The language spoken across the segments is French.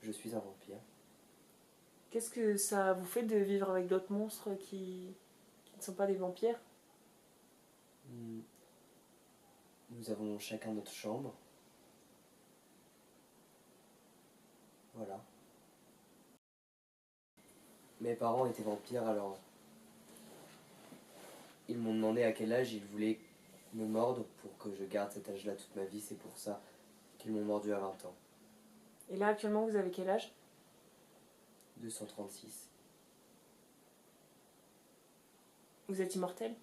Je suis un vampire. Qu'est-ce que ça vous fait de vivre avec d'autres monstres qui ne sont pas des vampires? Nous avons chacun notre chambre. Voilà. Mes parents étaient vampires, alors ils m'ont demandé à quel âge ils voulaient me mordre pour que je garde cet âge-là toute ma vie. C'est pour ça qu'ils m'ont mordu à 20 ans. Et là, actuellement, vous avez quel âge? 236. Vous êtes immortel?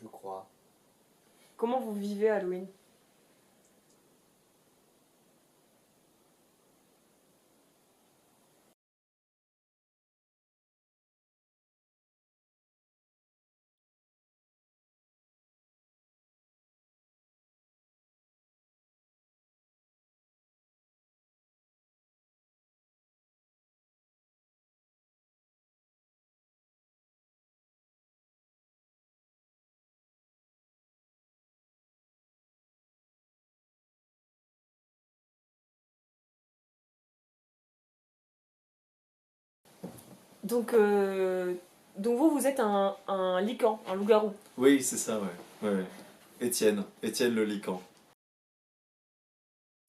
Je crois. Comment vous vivez Halloween? Donc vous êtes un lycan, un loup-garou. Oui, c'est ça, ouais. Étienne le Lican.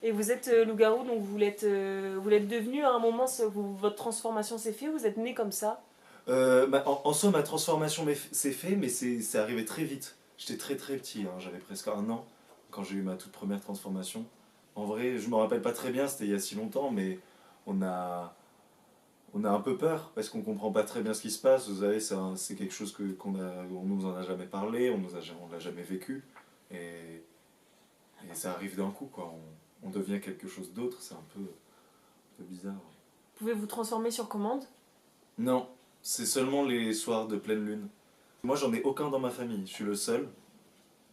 Et vous êtes loup-garou, donc vous l'êtes devenu à un moment, votre transformation s'est faite, vous êtes né comme ça? En soi, ma transformation s'est fait, mais c'est arrivé très vite. J'étais très très petit, hein, j'avais presque 1 an quand j'ai eu ma toute première transformation. En vrai, je me rappelle pas très bien, c'était il y a si longtemps, mais on a, on a un peu peur parce qu'on comprend pas très bien ce qui se passe. Vous savez, c'est quelque chose on nous en a jamais parlé, on l'a jamais vécu. Et, et ça arrive d'un coup, quoi. On devient quelque chose d'autre, c'est un peu bizarre. Pouvez-vous transformer sur commande? Non, c'est seulement les soirs de pleine lune. Moi, j'en ai aucun dans ma famille, je suis le seul.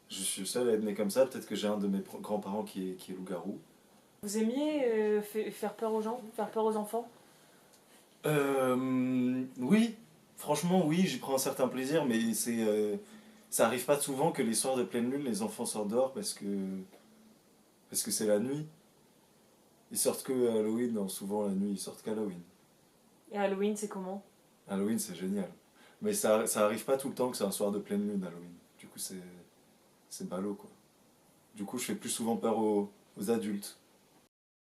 Je suis le seul à être né comme ça. Peut-être que j'ai un de mes grands-parents qui est loup-garou. Vous aimiez faire peur aux gens, faire peur aux enfants? Oui, franchement, oui, j'y prends un certain plaisir, mais ça arrive pas souvent que les soirs de pleine lune, les enfants sortent dehors parce que c'est la nuit. Ils sortent que à Halloween, non, souvent la nuit, ils sortent qu'Halloween. Et Halloween, c'est comment? Halloween, c'est génial. Mais ça arrive pas tout le temps que c'est un soir de pleine lune, Halloween. Du coup, c'est ballot, quoi. Du coup, je fais plus souvent peur aux adultes.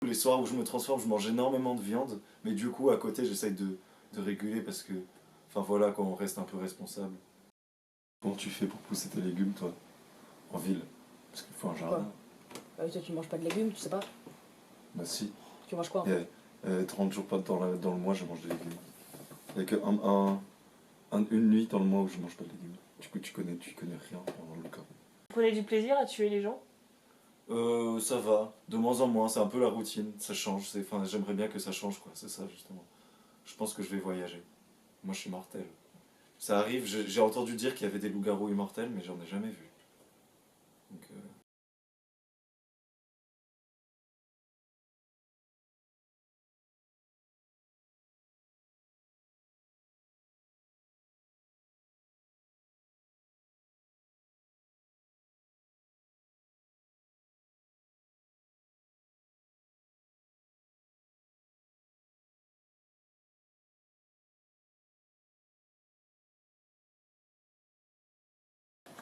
Les soirs où je me transforme, je mange énormément de viande, mais du coup, à côté, j'essaye de réguler parce que, enfin voilà, quand on reste un peu responsable. Comment tu fais pour pousser tes légumes, toi, en ville? Parce qu'il faut un jardin. Toi, tu manges pas de légumes, tu sais pas? Bah si. Tu manges quoi en fait? 30 jours dans le mois, je mange des légumes. Il n'y a une nuit dans le mois où je mange pas de légumes. Du coup, tu connais rien pendant le cas. Vous prenez du plaisir à tuer les gens? Ça va, de moins en moins, c'est un peu la routine, ça change, enfin, j'aimerais bien que ça change, quoi, c'est ça justement. Je pense que je vais voyager. Moi je suis mortel. Ça arrive, j'ai entendu dire qu'il y avait des loups-garous immortels, mais j'en ai jamais vu. Donc,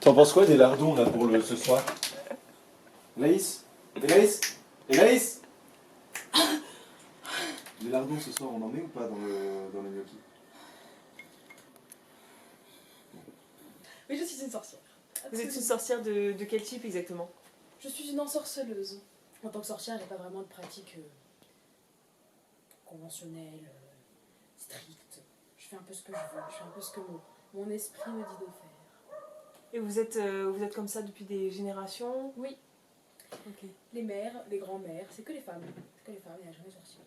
T'en penses quoi des lardons là pour ce soir? Laïs? Laïs? Les lardons ce soir, on en met ou pas dans les gnocchis? Oui, je suis une sorcière. Vous êtes une sorcière de quel type exactement? Je suis une ensorceleuse. En tant que sorcière, j'ai pas vraiment de pratique conventionnelle, stricte. Je fais un peu ce que je veux, je fais un peu ce que mon esprit me dit de faire. Et vous êtes comme ça depuis des générations? Oui. Ok. Les mères, les grands-mères, c'est que les femmes. C'est que les femmes, il n'y a jamais de sorcières.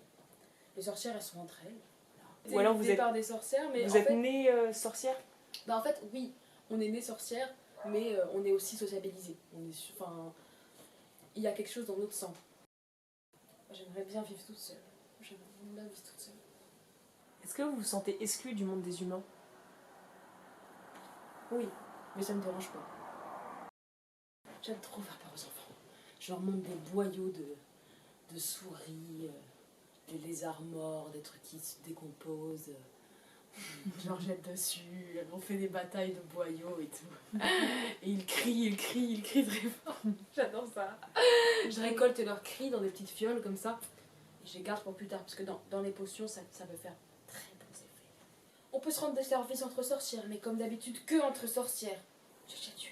Les sorcières, elles sont entre elles. Ou alors vous êtes par des sorcières, mais vous êtes née sorcière? Bah en fait, oui, on est né sorcière, mais on est aussi sociabilisé. Enfin, il y a quelque chose dans notre sang. J'aimerais bien vivre toute seule. J'aimerais bien vivre toute seule. Est-ce que vous vous sentez exclu du monde des humains? Oui, mais ça me dérange pas. J'aime trop faire peur aux enfants. Je leur montre des boyaux de souris, des lézards morts, des trucs qui se décomposent. Je leur jette dessus, on fait des batailles de boyaux et tout. Et ils crient très fort. J'adore ça. Je récolte leurs cris dans des petites fioles comme ça. Et je les garde pour plus tard, parce que dans les potions, ça peut faire très bons effets. On peut se rendre des services entre sorcières, mais comme d'habitude, que entre sorcières. J'ai déjà tué